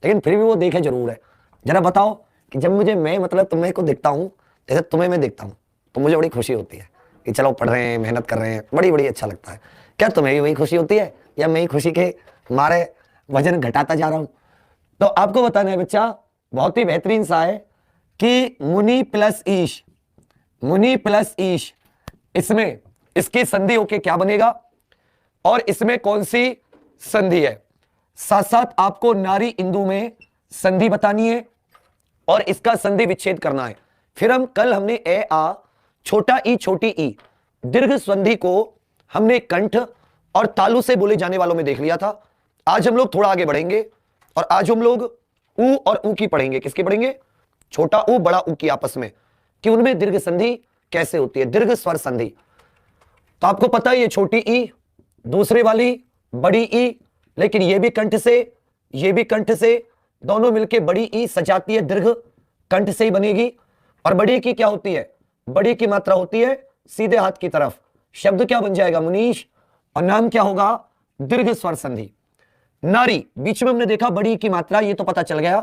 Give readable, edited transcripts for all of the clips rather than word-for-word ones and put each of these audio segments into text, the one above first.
लेकिन फिर भी वो देखे जरूर है। जरा बताओ कि जब मुझे मैं मतलब तुम्हें को देखता हूँ, जैसे तुम्हें मैं देखता हूँ, तो मुझे बड़ी खुशी होती है कि चलो पढ़ रहे हैं, मेहनत कर रहे हैं, बड़ी बड़ी अच्छा लगता है। क्या तुम्हें भी वही खुशी होती है, या मैं ही खुशी के मारे वजन घटाता जा रहा हूँ? तो आपको बताना है बच्चा, बहुत ही बेहतरीन सा है कि मुनि प्लस ईश, मुनि प्लस ईश, इसमें इसकी संधि होके क्या बनेगा और इसमें कौन सी संधि है। साथ साथ आपको नारी इंदु में संधि बतानी है और इसका संधि विच्छेद करना है। फिर हम कल हमने ए आ, छोटा ई छोटी ई, दीर्घ संधि को हमने कंठ और तालु से बोले जाने वालों में देख लिया था। आज हम लोग थोड़ा आगे बढ़ेंगे और आज हम लोग ऊ और ऊ की पढ़ेंगे। किसकी पढ़ेंगे? छोटा ऊ बड़ा ऊ की आपस में, कि उनमें दीर्घ संधि कैसे होती है, दीर्घ स्वर संधि। तो आपको पता है ये छोटी ई, दूसरे वाली बड़ी ई, लेकिन ये भी कंठ से, ये भी कंठ से, दोनों मिलके बड़ी ई सजाती है, दीर्घ कंठ से ही बनेगी। और बड़ी की क्या होती है? बड़ी की मात्रा होती है सीधे हाथ की तरफ। शब्द क्या बन जाएगा मुनीश, और नाम क्या होगा? दीर्घ स्वर संधि। नारी, बीच में हमने देखा बड़ी की मात्रा, ये तो पता चल गया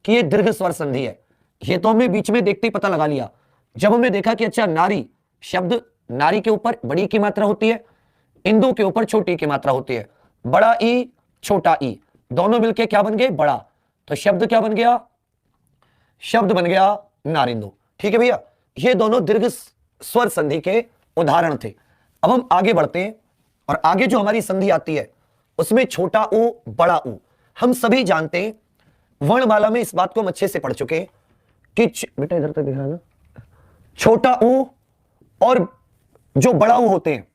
कि ये दीर्घ स्वर संधि है, ये तो हमने बीच में देखते ही पता लगा लिया। जब हमने देखा कि अच्छा नारी शब्द, नारी के ऊपर बड़ी की मात्रा होती है, इंदु के ऊपर छोटी की मात्रा होती है, बड़ा ई छोटा ई, दोनों मिलके क्या बन गए? बड़ा। तो शब्द क्या बन गया? शब्द बन गया नारिंदु। ठीक है भैया, ये दोनों दीर्घ स्वर संधि के उदाहरण थे। अब हम आगे बढ़ते हैं और आगे जो हमारी संधि आती है उसमें छोटा ऊ बड़ा ऊ। हम सभी जानते हैं, वर्णमाला में इस बात को हम अच्छे से पढ़ चुके हैं कि बेटा इधर तक दिख रहा है ना, छोटा ऊ और जो बड़ा ऊ होते हैं,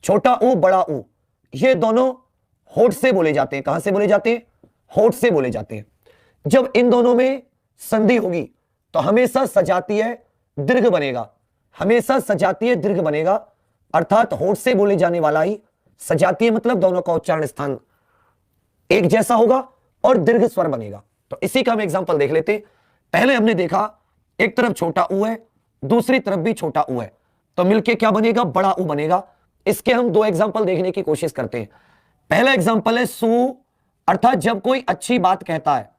छोटा ऊ बड़ा ऊ, ये दोनों होठ से बोले जाते हैं। कहां से बोले जाते हैं? होठ से बोले जाते हैं। जब इन दोनों में संधि होगी तो हमेशा सजाती है दीर्घ बनेगा, हमेशा सजाती है दीर्घ बनेगा, अर्थात होठ से बोले जाने वाला ही सजाती है, मतलब दोनों का उच्चारण स्थान एक जैसा होगा और दीर्घ स्वर बनेगा। तो इसी का हम एग्जांपल देख लेते। पहले हमने देखा एक तरफ छोटा ऊ है, दूसरी तरफ भी छोटा ऊ है, तो मिलके क्या बनेगा? बड़ा ऊ बनेगा। इसके हम दो एग्जांपल देखने की कोशिश करते हैं। पहला एग्जांपल है सु, अर्थात जब कोई अच्छी बात कहता है,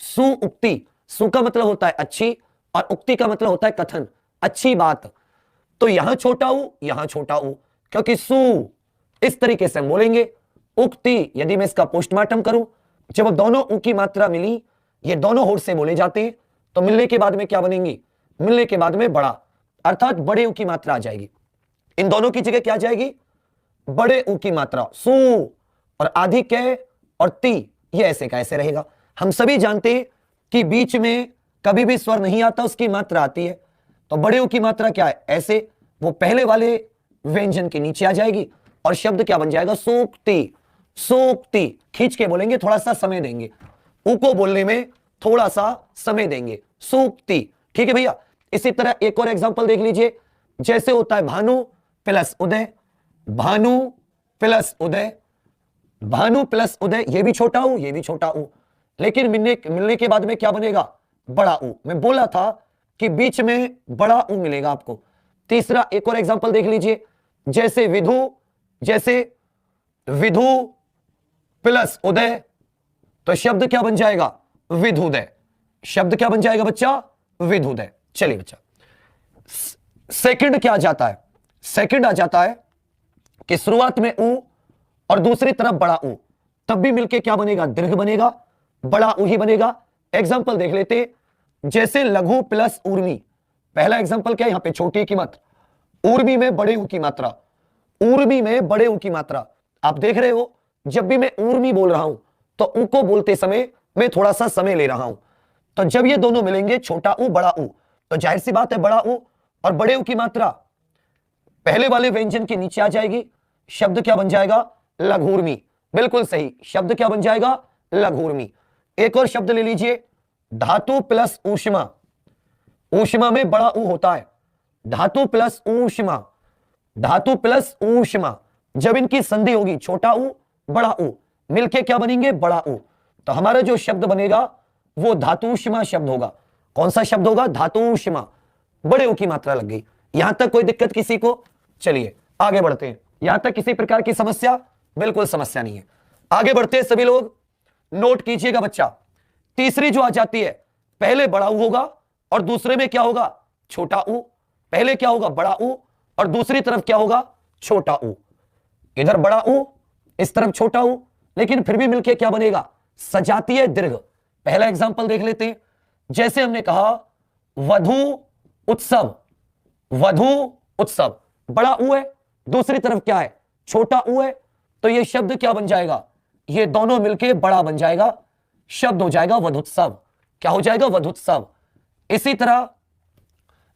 सु उक्ति, सु का मतलब होता है अच्छी और उक्ति का मतलब होता है कथन, अच्छी बात। तो यहां छोटा ऊ, यहां छोटा ऊ, क्योंकि सु इस तरीके से हम बोलेंगे। उक्ति, यदि मैं इसका पोस्टमार्टम करूं, जब दोनों ऊ की मात्रा मिली, ये दोनों होठ से बोले जाते हैं, तो मिलने के बाद में क्या बनेंगी? मिलने के बाद में बड़ा, अर्थात बड़े ऊ की मात्रा आ जाएगी। इन दोनों की जगह क्या आ जाएगी? बड़े ऊ की मात्रा। सु और आदि कै और ती, ये ऐसे का ऐसे रहेगा। हम सभी जानते हैं कि बीच में कभी भी स्वर नहीं आता, उसकी मात्रा आती है। तो बड़े ऊ की मात्रा क्या है? ऐसे, वो पहले वाले व्यंजन के नीचे आ जाएगी और शब्द क्या बन जाएगा? सूक्ति। सूक्ति खींच के बोलेंगे, थोड़ा सा समय देंगे, ऊ को बोलने में थोड़ा सा समय देंगे, सूक्ति। ठीक है भैया। इसी तरह एक और एग्जांपल देख लीजिए, जैसे होता है भानु प्लस उदय, भानु प्लस उदय, भानु प्लस उदय, ये भी छोटा ऊ, ये भी छोटा ऊ, लेकिन मिलने के बाद में क्या बनेगा? बड़ा ऊ। मैं बोला था कि बीच में बड़ा ऊ मिलेगा आपको। तीसरा एक और एग्जांपल देख लीजिए, जैसे विधु, जैसे विधु प्लस उदय, तो शब्द क्या बन जाएगा? विधुदय। शब्द क्या बन जाएगा बच्चा? विधुदय। चलिए बच्चा, सेकंड क्या आ जाता है? सेकंड आ जाता है कि शुरुआत में ऊ और दूसरी तरफ बड़ा ऊ, तब भी मिलके क्या बनेगा? दीर्घ बनेगा, बड़ा ऊ ही बनेगा। एग्जांपल देख लेते, जैसे लघु प्लस ऊर्मी। पहला एग्जांपल क्या है? यहां पे छोटी की मात्रा, ऊर्मी में बड़े ऊ की मात्रा, ऊर्मी में बड़े ऊ की मात्रा। आप देख रहे हो, जब भी मैं ऊर्मी बोल रहा हूं तो ऊ को बोलते समय मैं थोड़ा सा समय ले रहा हूं। तो जब ये दोनों मिलेंगे, छोटा ऊ बड़ा ऊ, तो जाहिर सी बात है बड़ा ऊ और बड़े ऊ की मात्रा पहले वाले व्यंजन के नीचे आ जाएगी। शब्द क्या बन जाएगा? लघूर्मी। बिल्कुल सही, शब्द क्या बन जाएगा? लघूर्मी। एक और शब्द ले लीजिए, धातु प्लस ऊष्मा। ऊष्मा में बड़ा ऊ होता है, धातु प्लस ऊष्मा, धातु प्लस ऊष्मा। जब इनकी संधि होगी, छोटा ऊ बड़ा ऊ मिलके क्या बनेंगे? बड़ा ऊ। तो हमारा जो शब्द बनेगा वो धातुष्मा शब्द होगा। कौन सा शब्द होगा? धातुष्मा। बड़े ऊ की मात्रा लग गई। यहां तक कोई दिक्कत किसी को? चलिए आगे बढ़ते हैं। यहां तक किसी प्रकार की समस्या? बिल्कुल समस्या नहीं है। आगे बढ़ते हैं, सभी लोग नोट कीजिएगा बच्चा, तीसरी जो आ जाती है, पहले बड़ा ऊ होगा और दूसरे में क्या होगा, छोटा ऊ। पहले क्या होगा, बड़ा ऊ, और दूसरी तरफ क्या होगा, छोटा ऊ। इधर बड़ा ऊ, इस तरफ छोटा ऊ, लेकिन फिर भी मिलके क्या बनेगा, सजातीय दीर्घ। पहला एग्जांपल देख लेते हैं। जैसे हमने कहा वधु उत्सव, वधु उत्सव, बड़ा ऊ है, दूसरी तरफ क्या है, छोटा ऊ है, तो ये शब्द क्या बन जाएगा, ये दोनों मिलके बड़ा बन जाएगा, शब्द हो जाएगा वधुत्सव। क्या हो जाएगा, वधुत्सव। इसी तरह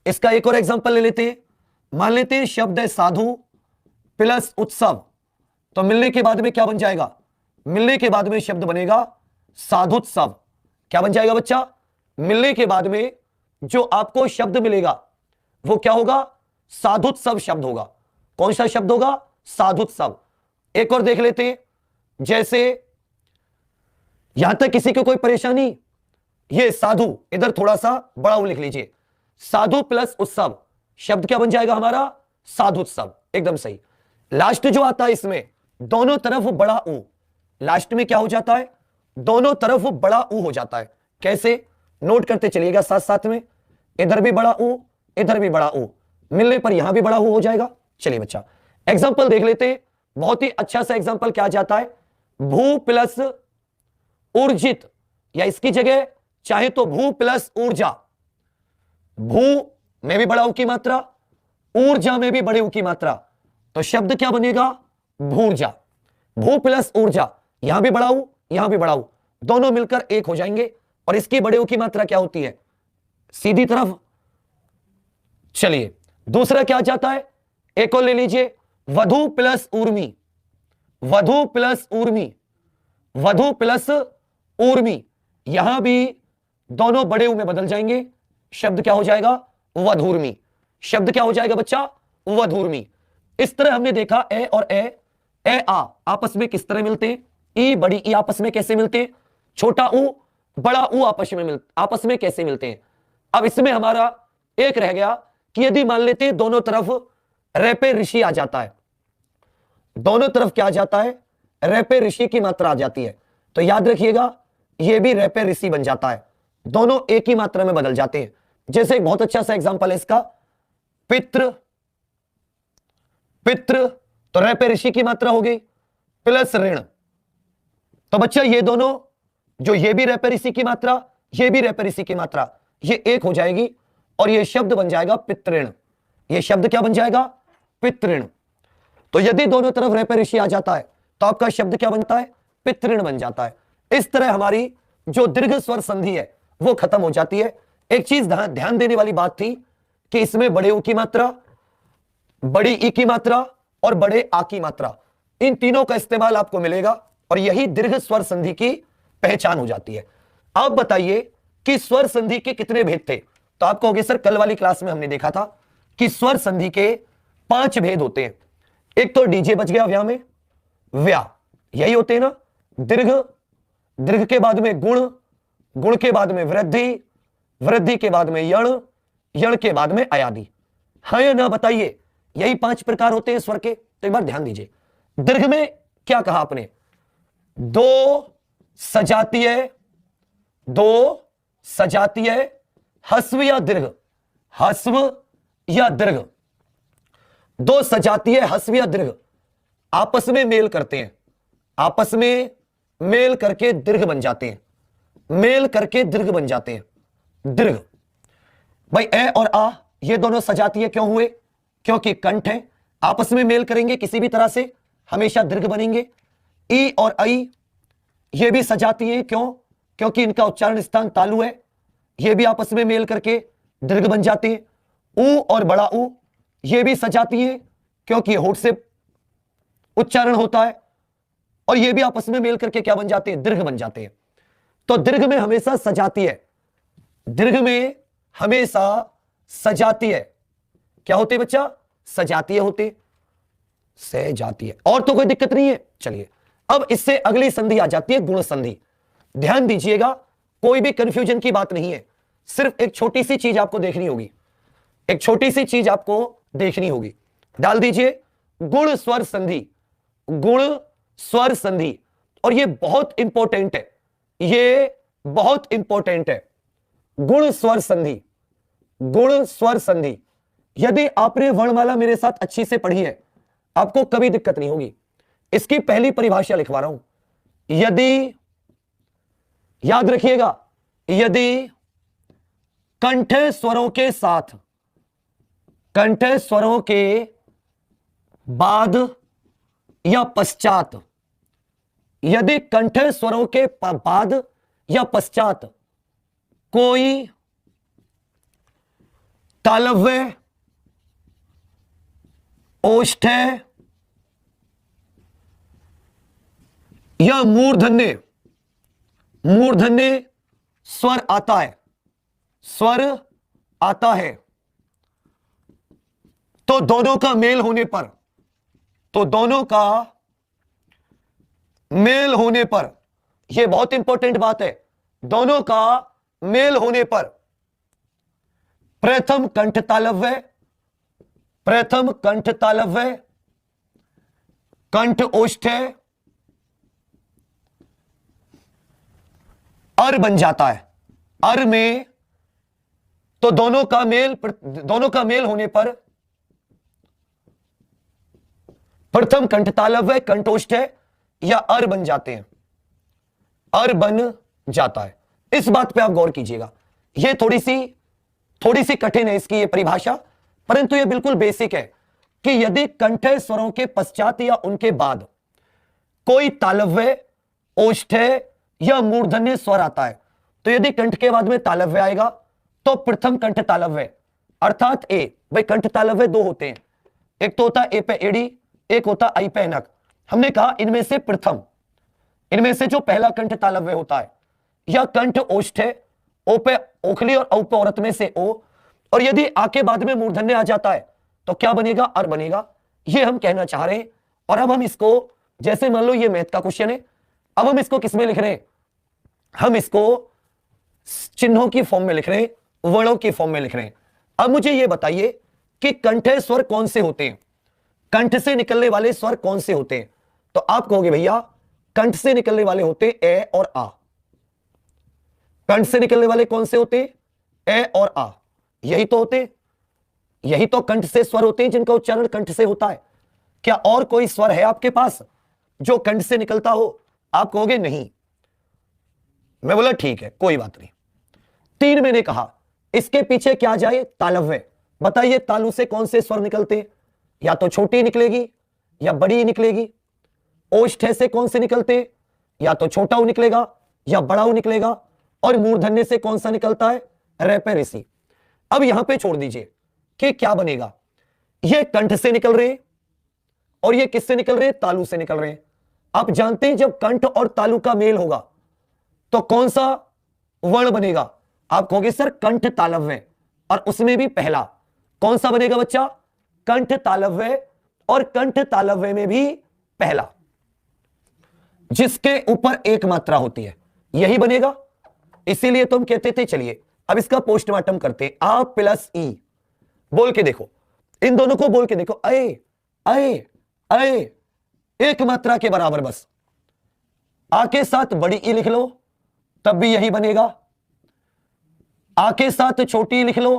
इसका एक और एग्जांपल ले लेते हैं। मान लेते हैं शब्द है साधु प्लस उत्सव, तो मिलने के बाद में क्या बन जाएगा, मिलने के बाद में शब्द बनेगा साधुत्सव। क्या बन जाएगा बच्चा, मिलने के बाद में जो आपको शब्द मिलेगा वो क्या होगा, साधुत्सव शब्द होगा। कौन सा शब्द होगा, साधुत्सव। एक और देख लेते हैं। जैसे यहां तक किसी को कोई परेशानी, ये साधु, इधर थोड़ा सा बड़ा लिख लीजिए, साधु प्लस उत्सव, शब्द क्या बन जाएगा हमारा, साधुत्सव। एकदम सही। लास्ट जो आता है इसमें दोनों तरफ बड़ा ऊ, लास्ट में क्या हो जाता है, दोनों तरफ बड़ा ऊ हो जाता है। कैसे, नोट करते चलिएगा साथ साथ में। इधर भी बड़ा ऊ, इधर भी बड़ा ऊ, मिलने पर यहां भी बड़ा ऊ हो जाएगा। चलिए बच्चा एग्जांपल देख लेते हैं। बहुत ही अच्छा सा एग्जांपल क्या जाता है, भू प्लस ऊर्जित, या इसकी जगह चाहे तो भू प्लस ऊर्जा। भू में भी बड़ा ऊ की मात्रा, ऊर्जा में भी बड़े ऊ की मात्रा, तो शब्द क्या बनेगा, भूर्जा। भू प्लस ऊर्जा, यहां भी बड़ा ऊ, यहां भी बड़ा ऊ, दोनों मिलकर एक हो जाएंगे, और इसकी बड़े ऊ की मात्रा क्या होती है, सीधी तरफ। चलिए दूसरा क्या जाता है, एक और ले लीजिए, वधु प्लस ऊर्मी, वधु प्लस ऊर्मी, वधु प्लस ऊर्मी, यहां भी दोनों बड़े ऊ में बदल जाएंगे, शब्द क्या हो जाएगा, वधूर्मी। शब्द क्या हो जाएगा बच्चा, वधूर्मी। इस तरह हमने देखा ए और ए आ आपस में किस तरह मिलते हैं, ई बड़ी ई आपस में कैसे मिलते हैं, छोटा ऊ बड़ा ऊ आपस में कैसे मिलते हैं। अब इसमें हमारा एक रह गया कि यदि मान लेते हैं दोनों तरफ रेपे ऋषि आ जाता है, दोनों तरफ क्या आ जाता है, रेपे ऋषि की मात्रा आ जाती है, तो याद रखिएगा यह भी रेपे ऋषि बन जाता है, दोनों एक ही मात्रा में बदल जाते हैं। जैसे एक बहुत अच्छा सा एग्जांपल है इसका, पितृ, पितृ, तो रेपे ऋषि की मात्रा हो गई, प्लस ऋण, तो बच्चा ये दोनों, जो ये भी रेपे ऋषि की मात्रा, ये भी रेपे ऋषि की मात्रा, ये एक हो जाएगी, और ये शब्द बन जाएगा पितृण। ये शब्द क्या बन जाएगा, पितृण। तो यदि दोनों तरफ रेपे ऋषि आ जाता है तो आपका शब्द क्या बनता है, पितृण बन जाता है। इस तरह हमारी जो दीर्घ स्वर संधि है वो खत्म हो जाती है। एक चीज ध्यान देने वाली बात थी कि इसमें बड़े ऊ की मात्रा, बड़ी ई की मात्रा और बड़े आ की मात्रा, इन तीनों का इस्तेमाल आपको मिलेगा, और यही दीर्घ स्वर संधि की पहचान हो जाती है। आप बताइए कि स्वर संधि के कितने भेद थे, तो आप कहोगे सर कल वाली क्लास में हमने देखा था कि स्वर संधि के 5 भेद होते हैं। एक तो डीजे बच गया व्या में, व्या यही होते हैं ना, दीर्घ, दीर्घ के बाद में गुण, गुण के बाद में वृद्धि, वृद्धि के बाद में यण, यण के बाद में अयादि। हाँ या ना बताइए, यही 5 प्रकार होते हैं स्वर के। तो एक बार ध्यान दीजिए, दीर्घ में क्या कहा आपने, दो सजातीय, दो सजातीय हस्व या दीर्घ, हस्व या दीर्घ, दो सजातीय हस्व या दीर्घ आपस में मेल करते हैं, आपस में मेल करके दीर्घ बन जाते हैं, मेल करके दीर्घ बन जाते हैं। दीर्घ भाई ए और आ ये दोनों सजातीय क्यों हुए, क्योंकि कंठ है, आपस में मेल करेंगे किसी भी तरह से हमेशा दीर्घ बनेंगे। ई और आई ये भी सजातीय है, क्यों, क्योंकि इनका उच्चारण स्थान तालु है, ये भी आपस में मेल करके दीर्घ बन जाते हैं। ऊ और बड़ा ऊ ये भी सजातीय है, क्योंकि होठ से उच्चारण होता है, और ये भी आपस में मेल करके क्या बन जाते हैं, दीर्घ बन जाते हैं। तो दीर्घ में हमेशा सजातीय, दीर्घ में हमेशा सजातीय क्या होते बच्चा, सजातीय होते, सजातीय, और तो कोई दिक्कत नहीं है। चलिए अब इससे अगली संधि आ जाती है गुण संधि। ध्यान दीजिएगा, कोई भी कंफ्यूजन की बात नहीं है, सिर्फ एक छोटी सी चीज आपको देखनी होगी, एक छोटी सी चीज आपको देखनी होगी। डाल दीजिए गुण स्वर संधि, गुण स्वर संधि, और ये बहुत इंपॉर्टेंट है, ये बहुत इंपॉर्टेंट है, गुण स्वर संधि। गुण स्वर संधि, यदि आपने वर्णमाला मेरे साथ अच्छी से पढ़ी है, आपको कभी दिक्कत नहीं होगी। इसकी पहली परिभाषा लिखवा रहा हूं। यदि, याद रखिएगा, यदि कंठ स्वरों के साथ, कंठ स्वरों के बाद या पश्चात, यदि कंठ स्वरों के बाद या पश्चात कोई तालव्य, ओष्ठ्य या मूर्धन्य, मूर्धन्य स्वर आता है, स्वर आता है, तो दोनों का मेल होने पर, तो दोनों का मेल होने पर, यह बहुत इंपॉर्टेंट बात है, दोनों का मेल होने पर प्रथम कंठ तालव्य, प्रथम कंठ तालव्य, कंठ ओष्ठ्य अर बन जाता है। अर में तो दोनों का मेल होने पर प्रथम कंठ तालव्य, कंठोष्ठ्य या अर बन जाते हैं, अर बन जाता है। इस बात पे आप गौर कीजिएगा, यह थोड़ी सी कठिन है इसकी ये परिभाषा, परंतु यह बिल्कुल बेसिक है कि यदि कंठ स्वरों के पश्चात या उनके बाद कोई तालव्य, ओष्ठ्य या मूर्धन्य स्वर आता है, तो यदि कंठ के बाद में तालव्य आएगा तो प्रथम कंठ तालव्य अर्थात ए। भाई कंठ तालव्य दो होते हैं, एक तो होता है ए पे एड़ी, एक होता आई पे नक। हमने कहा इनमें से प्रथम, इनमें से जो पहला कंठ तालव्य होता है या कंठ ओष्ठ्य, ओ पे ओखली और औ पे औरत में से ओ, और यदि आ के बाद में मूर्धन्य आ जाता है तो क्या बनेगा? अर बनेगा। ये हम कहना चाह रहे हैं। और अब हम इसको, जैसे मान लो ये मैथ का क्वेश्चन है, अब हम इसको किसमें लिख रहे हैं? हम इसको चिन्हों की फॉर्म में लिख रहे हैं, वर्णों की फॉर्म में लिख रहे हैं। अब मुझे यह बताइए कि कंठ स्वर कौन से होते हैं, कंठ से निकलने वाले स्वर कौन से होते हैं? तो आप कहोगे भैया कंठ से निकलने वाले होते ए और आ। कंठ से निकलने वाले कौन से होते? ए और आ। यही तो होते, यही तो कंठ से स्वर होते हैं जिनका उच्चारण कंठ से होता है। क्या और कोई स्वर है आपके पास जो कंठ से निकलता हो? आप कहोगे नहीं। मैं बोला ठीक है, कोई बात नहीं। 3 मैंने कहा, इसके पीछे क्या जाए? तालव्य। बताइए तालु से कौन से स्वर निकलते हैं? या तो छोटी निकलेगी या बड़ी निकलेगी। ओष्ठ्य से कौन से निकलते हैं? या तो छोटा निकलेगा या बड़ा निकलेगा। और मूर्धन्य से कौन सा निकलता है? रे पे ऋषि। अब यहां पे छोड़ दीजिए कि क्या बनेगा। ये कंठ से निकल रहे हैं और ये किससे निकल रहे हैं? तालु से निकल रहे हैं। आप जानते हैं जब कंठ और तालु का मेल होगा तो कौन सा वर्ण बनेगा? आप कहोगे सर कंठ तालव्य, और उसमें भी पहला कौन सा बनेगा बच्चा? कंठ तालव्य। और कंठ तालव्य में भी पहला जिसके ऊपर एक मात्रा होती है यही बनेगा। इसीलिए तुम कहते थे, चलिए अब इसका पोस्टमार्टम करते। आ प्लस ई बोल के देखो, इन दोनों को बोल के देखो। अये अये अये, एक मात्रा के बराबर बस। आ के साथ बड़ी ई लिख लो तब भी यही बनेगा। आ के साथ छोटी ई लिख लो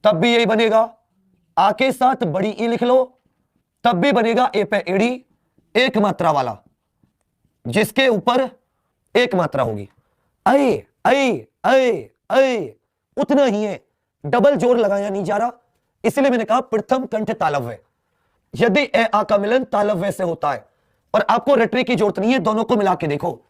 तब भी यही बनेगा। आ के साथ बड़ी ई लिख लो तब भी बनेगा। ए पे एड़ी, एक मात्रा वाला जिसके ऊपर एक मात्रा होगी। अये अये अये अये, उतना ही है, डबल जोर लगाया नहीं जा रहा। इसलिए मैंने कहा प्रथम कंठ तालव्य। यदि ए आ का मिलन तालव्य से होता है, और आपको रटने की जरूरत नहीं है, दोनों को मिला के देखो,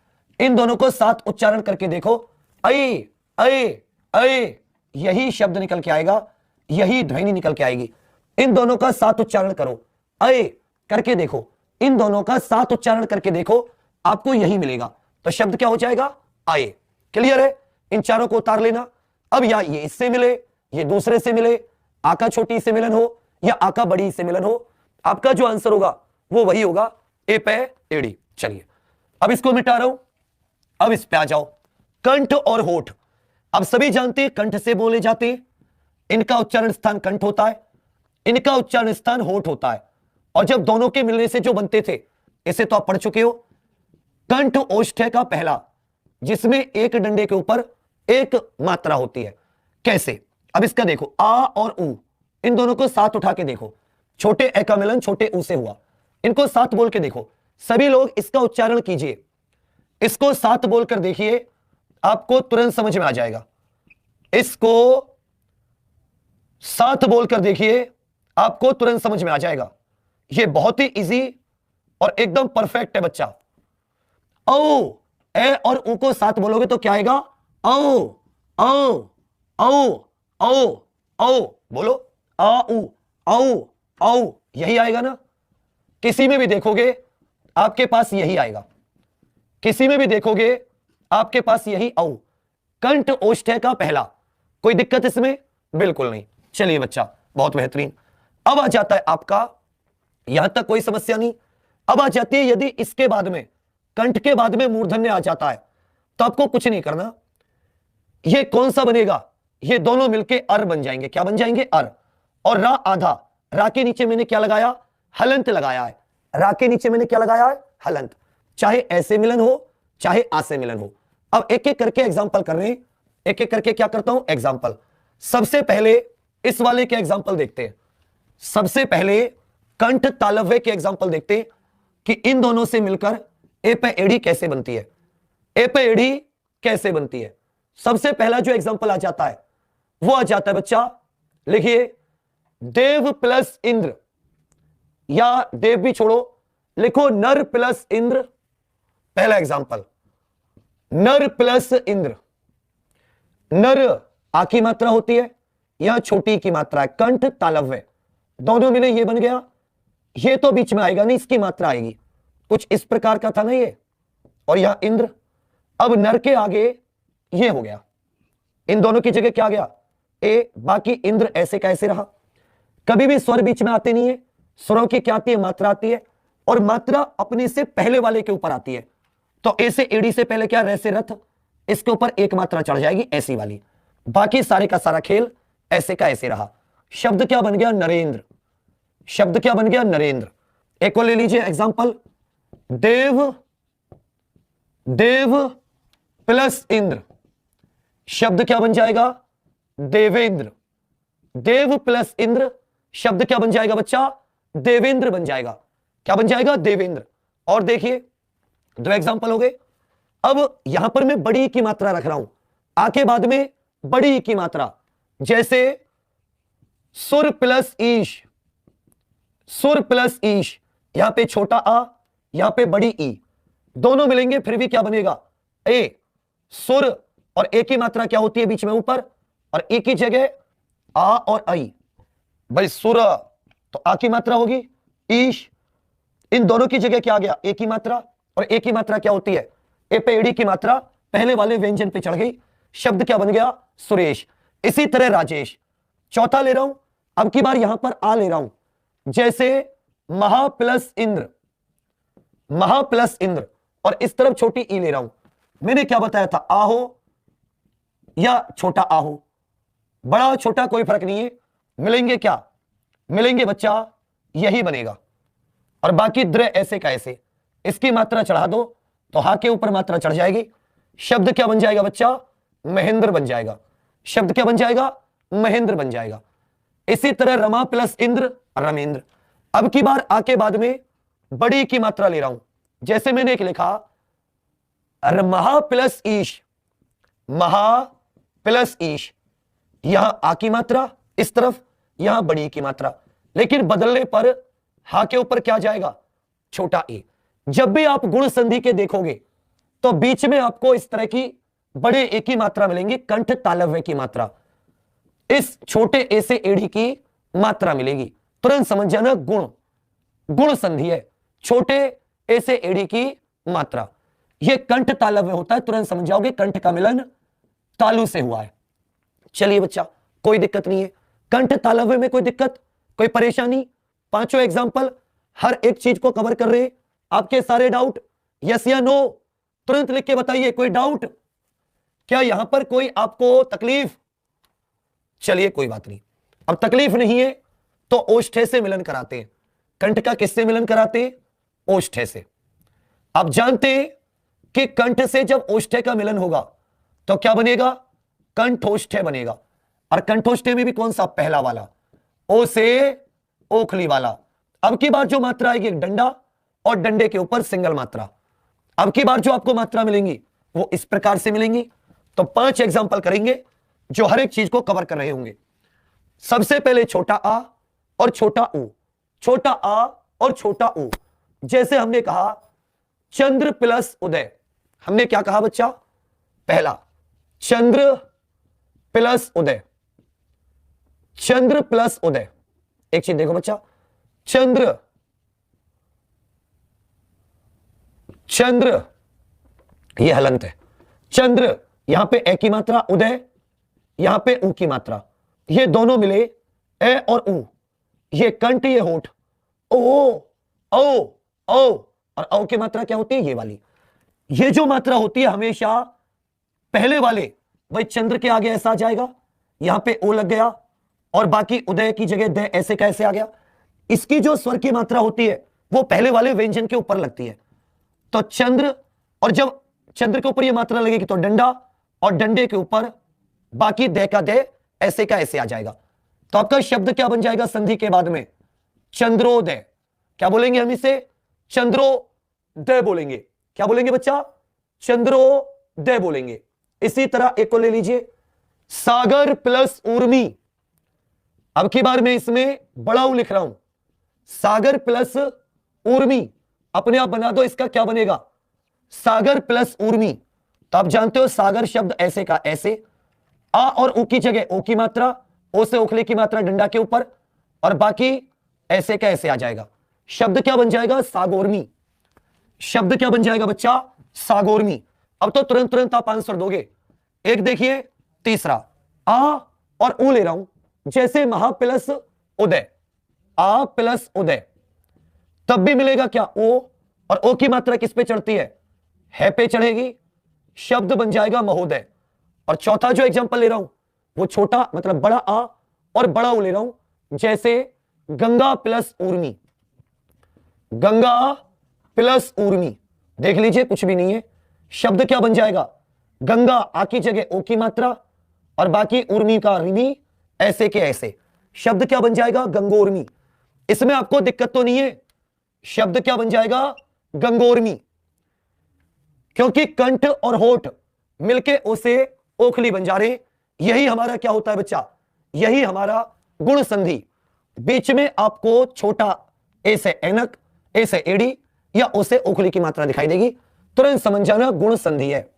इन दोनों को साथ उच्चारण करके देखो। अये अये अये, यही शब्द निकल के आएगा, यही ध्वनि निकल के आएगी। इन दोनों का साथ उच्चारण करो, अये करके देखो, इन दोनों का साथ उच्चारण करके देखो, आपको यही मिलेगा। तो शब्द क्या हो जाएगा? आए। क्लियर है? इन चारों को उतार लेना। अब या ये इससे मिले, ये दूसरे से मिले, आका छोटी से मिलन हो या आका बड़ी से मिलन हो, आपका जो आंसर होगा वो वही होगा, ए पे एड़ी। चलिए अब इसको मिटा रहा हूं, अब इस पे आ जाओ। कंठ और होठ, अब सभी जानते हैं कंठ से बोले जाते हैं, इनका उच्चारण स्थान कंठ होता है, इनका उच्चारण स्थान होठ होता है। और जब दोनों के मिलने से जो बनते थे, इसे तो आप पढ़ चुके हो। कंठ ओष्ठ्य का पहला जिसमें एक डंडे के ऊपर एक मात्रा होती है। कैसे? अब इसका देखो, आ और ऊ, इन दोनों को साथ उठा के देखो, छोटे ए का मिलन छोटे ऊ से हुआ, इनको साथ बोल के देखो। सभी लोग इसका उच्चारण कीजिए, इसको साथ बोलकर देखिए, आपको तुरंत समझ में आ जाएगा। इसको साथ बोलकर देखिए, आपको तुरंत समझ में आ जाएगा। यह बहुत ही इजी और एकदम परफेक्ट है बच्चा। औ, ए और ऊ को साथ बोलोगे तो क्या आएगा? औ, औ, औ, औ, औ। बोलो, आ ऊ, औ, औ, यही आएगा ना। किसी में भी देखोगे आपके पास यही आएगा, किसी में भी देखोगे आपके पास यही औ। कंठ ओष्ठ का पहला, कोई दिक्कत इसमें? बिल्कुल नहीं। चलिए बच्चा, बहुत बेहतरीन। अब आ जाता है आपका, यहां तक कोई समस्या नहीं। अब आ जाती है, यदि इसके बाद में, कंठ के बाद में मूर्धन्य आ जाता है, तो आपको कुछ नहीं करना। ये कौन सा बनेगा? ये दोनों मिलके अर बन जाएंगे। क्या बन जाएंगे? अर। और रा आधा, रा के नीचे मैंने क्या लगाया? हलंत लगाया है। रा के नीचे मैंने क्या लगाया है? हलंत। चाहे ऐसे मिलन हो चाहे आसे मिलन हो। अब एक एक करके एग्जांपल कर रहे हैं, एक एक करके क्या करता हूं? एग्जांपल। सबसे पहले इस वाले के एग्जांपल देखते हैं। सबसे पहले कंठ तालव्य के एग्जांपल देखते हैं कि इन दोनों से मिलकर ए पे एड़ी कैसे बनती है, ए पे एड़ी कैसे बनती है। सबसे पहला जो एग्जांपल आ जाता है वो आ जाता है बच्चा, लिखिए, देव प्लस इंद्र, या देव भी छोड़ो, लिखो नर प्लस इंद्र। पहला एग्जांपल, नर प्लस इंद्र। नर आ की मात्रा होती है, यहां छोटी की मात्रा है, कंठ तालव्य, दोनों मिले ये बन गया। ये तो बीच में आएगा नहीं, इसकी मात्रा आएगी, कुछ इस प्रकार का था ना ये, और यहां इंद्र। अब नर के आगे ये हो गया, इन दोनों की जगह क्या आ गया? ए। बाकी इंद्र ऐसे कैसे रहा? कभी भी स्वर बीच में आते नहीं है, स्वरों की क्या आती है? मात्रा आती है, और मात्रा अपने से पहले वाले के ऊपर आती है। तो ए से एड़ी से पहले क्या? रे से रथ, इसके ऊपर एक मात्रा चढ़ जाएगी, ऐसी वाली। बाकी सारे का सारा खेल ऐसे का ऐसे रहा। शब्द क्या बन गया? नरेंद्र। शब्द क्या बन गया? नरेंद्र। एक और ले लीजिए एग्जांपल, देव, देव प्लस इंद्र, शब्द क्या बन जाएगा? देवेंद्र। देव प्लस इंद्र, शब्द क्या बन जाएगा बच्चा? देवेंद्र बन जाएगा। क्या बन जाएगा? देवेंद्र। और देखिए, दो एग्जांपल हो गए। अब यहां पर मैं बड़ी की मात्रा रख रहा हूं, आके बाद में बड़ी की मात्रा, जैसे सुर प्लस ईश, सुर प्लस ईश, यहां पे छोटा आ, यहां पे बड़ी ई, दोनों मिलेंगे फिर भी क्या बनेगा? ए। सुर और ए की मात्रा क्या होती है बीच में? ऊपर, और ए की जगह आ और आई। भाई सुर तो आ की मात्रा होगी, ईश, इन दोनों की जगह क्या आ गया? ए की मात्रा, और ए की मात्रा क्या होती है? ए पे एड़ी की मात्रा पहले वाले व्यंजन पे चढ़ गई, शब्द क्या बन गया? सुरेश। इसी तरह राजेश। चौथा ले रहा हूं, अब की बार यहां पर आ ले रहा हूं, जैसे महा प्लस इंद्र, महा प्लस इंद्र, और इस तरफ छोटी ई ले रहा हूं। मैंने क्या बताया था? आहो या छोटा आहो, बड़ा छोटा कोई फर्क नहीं है, मिलेंगे क्या? मिलेंगे बच्चा यही बनेगा। और बाकी द्र ऐसे का ऐसे, इसकी मात्रा चढ़ा दो तो हा के ऊपर मात्रा चढ़ जाएगी, शब्द क्या बन जाएगा बच्चा? महेंद्र बन जाएगा। शब्द क्या बन जाएगा? महेंद्र बन जाएगा। इसी तरह रमा प्लस इंद्र, रमेंद्र। अब की बार आके बाद में बड़ी की मात्रा ले रहा हूं, जैसे मैंने एक लिखा महा प्लस ईश, महा प्लस ईश, यहां आ की मात्रा इस तरफ, यहां बड़ी की मात्रा, लेकिन बदलने पर हा के ऊपर क्या जाएगा? छोटा ए। जब भी आप गुण संधि के देखोगे तो बीच में आपको इस तरह की बड़े ए की मात्रा मिलेंगी, कंठ तालव्य की मात्रा, इस छोटे ए से एड़ी की मात्रा मिलेगी। तुरंत समझ जाना, गुण, गुण संधि है, छोटे ए से एड़ी की मात्रा, यह कंठ तालव्य होता है। तुरंत समझ जाओगे कंठ का मिलन तालु से हुआ है। चलिए बच्चा, कोई दिक्कत नहीं है, कंठ तालव्य में कोई दिक्कत, कोई परेशानी? पांचों एग्जाम्पल हर एक चीज को कवर कर रहे हैं। आपके सारे डाउट यस या नो तुरंत लिख के बताइए। कोई डाउट? क्या यहां पर कोई आपको तकलीफ? चलिए कोई बात नहीं, अब तकलीफ नहीं है तो ओष्ठे से मिलन कराते हैं। कंठ का किससे मिलन कराते हैं? ओष्ठे से। आप जानते हैं कि कंठ से जब ओष्ठ्य का मिलन होगा तो क्या बनेगा, कंठोष्ठ्य बनेगा। और कंठोष्ठ्य में भी कौन सा, पहला वाला, ओ से ओखली वाला। अब की बार जो मात्रा आएगी डंडा, और डंडे के ऊपर सिंगल मात्रा। अब की बार जो आपको मात्रा मिलेंगी वो इस प्रकार से मिलेंगी। तो 5 एग्जांपल करेंगे जो हर एक चीज को कवर कर रहे होंगे। सबसे पहले छोटा आ और छोटा ऊ, छोटा आ और छोटा ऊ। जैसे हमने कहा चंद्र प्लस उदय, हमने क्या कहा बच्चा, पहला चंद्र प्लस उदय, चंद्र प्लस उदय। एक चीज देखो बच्चा, चंद्र, चंद्र ये हलंत है, चंद्र यहां पे ए की मात्रा, उदय यहां पे ऊ की मात्रा, ये दोनों मिले ए और ऊ, ये कंठ ये होठ, ओ ओ ओ, और औ की मात्रा क्या होती है, ये वाली। ये जो मात्रा होती है हमेशा पहले वाले भाई चंद्र के आगे ऐसा आ जाएगा, यहां पे ओ लग गया, और बाकी उदय की जगह द ऐसे कैसे आ गया। इसकी जो स्वर की मात्रा होती है वो पहले वाले व्यंजन के ऊपर लगती है। तो चंद्र, और जब चंद्र के ऊपर ये मात्रा लगेगी तो डंडा, और डंडे के ऊपर बाकी दे का दे ऐसे का ऐसे आ जाएगा। तो आपका शब्द क्या बन जाएगा संधि के बाद में, चंद्रोदय। क्या बोलेंगे हम इसे, चंद्रोदय बोलेंगे। क्या बोलेंगे बच्चा, चंद्रोदय बोलेंगे। इसी तरह एक को ले लीजिए, सागर प्लस उर्मी। अब की बार मैं इसमें बड़ा ऊ लिख रहा हूं, सागर प्लस उर्मी, अपने आप बना दो, इसका क्या बनेगा, सागर प्लस उर्मी। तो आप जानते हो सागर शब्द ऐसे का ऐसे, आ और ऊ की जगह ओ की मात्रा, ओ से ओखले की मात्रा डंडा के ऊपर, और बाकी ऐसे का ऐसे आ जाएगा। शब्द क्या बन जाएगा, सागोर्मी। शब्द क्या बन जाएगा बच्चा, सागोर्मी। अब तो तुरंत तुरंत आप आंसर दोगे। एक देखिए तीसरा, आ और ऊ ले रहा हूं, जैसे महा प्लस उदय, आ प्लस उदय, तब भी मिलेगा क्या, ओ, और ओ की मात्रा किस पे चढ़ती है पे चढ़ेगी, शब्द बन जाएगा महोदय। और चौथा जो एग्जांपल ले रहा हूं वो छोटा मतलब बड़ा आ और बड़ा ऊ ले रहा हूं, जैसे गंगा प्लस उर्मी, गंगा प्लस उर्मी। देख लीजिए कुछ भी नहीं है, शब्द क्या बन जाएगा, गंगा आ की जगह ओ की मात्रा, और बाकी उर्मी का रिमी ऐसे के ऐसे, शब्द क्या बन जाएगा, गंगोर्मी। इसमें आपको दिक्कत तो नहीं है, शब्द क्या बन जाएगा, गंगोर्मी, क्योंकि कंठ और होठ मिलके ओ से ओखली बन जा रहे। यही हमारा क्या होता है बच्चा, यही हमारा गुण संधि। बीच में आपको छोटा ए से ऐनक, ए से एड़ी, या ओ से ओखली की मात्रा दिखाई देगी, तुरंत समझ जाना गुण संधि है।